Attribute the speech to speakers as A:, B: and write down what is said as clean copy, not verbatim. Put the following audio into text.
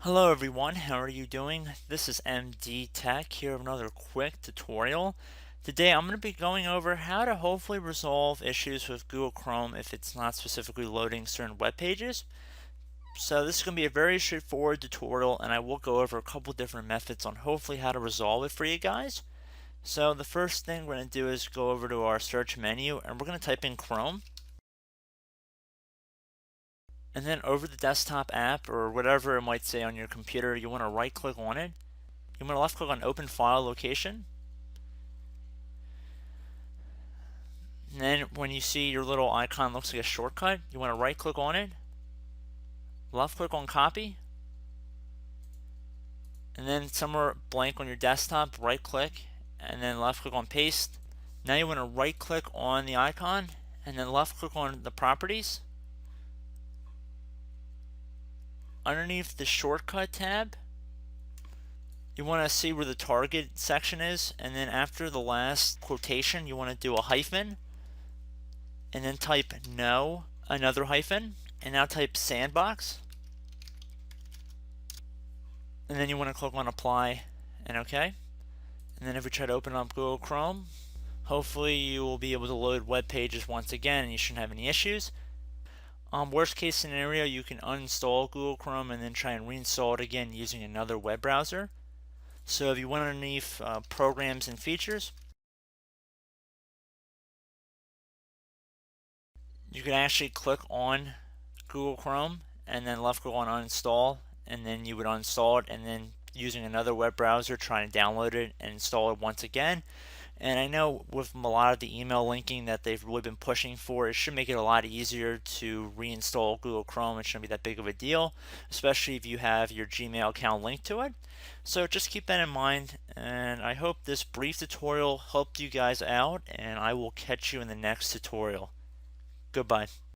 A: Hello everyone, how are you doing? This is MD Tech here with another quick tutorial. Today I'm going to be going over how to hopefully resolve issues with Google Chrome if it's not specifically loading certain web pages. So this is going to be a very straightforward tutorial, and I will go over a couple different methods on hopefully how to resolve it for you guys. So the first thing we're going to do is go over to our search menu and we're going to type in Chrome. And then over the desktop app or whatever it might say on your computer, you want to right click on it. You want to left click on open file location. And then when you see your little icon looks like a shortcut, you want to right click on it, left click on copy, and then somewhere blank on your desktop, right click, and then left click on paste. Now you want to right click on the icon and then left click on the properties. Underneath the shortcut tab, you want to see where the target section is, and then after the last quotation you want to do a hyphen and then type no, another hyphen, and now type sandbox, and then you want to click on apply and OK. And then if we try to open up Google Chrome, hopefully you will be able to load web pages once again and you shouldn't have any issues. Worst case scenario, you can uninstall Google Chrome and then try and reinstall it again using another web browser. So if you went underneath programs and features, you can actually click on Google Chrome and then left click on uninstall, and then you would uninstall it and then using another web browser try and download it and install it once again. And I know with a lot of the email linking that they've really been pushing for, it should make it a lot easier to reinstall Google Chrome. It shouldn't be that big of a deal, especially if you have your Gmail account linked to it. So just keep that in mind, and I hope this brief tutorial helped you guys out, and I will catch you in the next tutorial. Goodbye.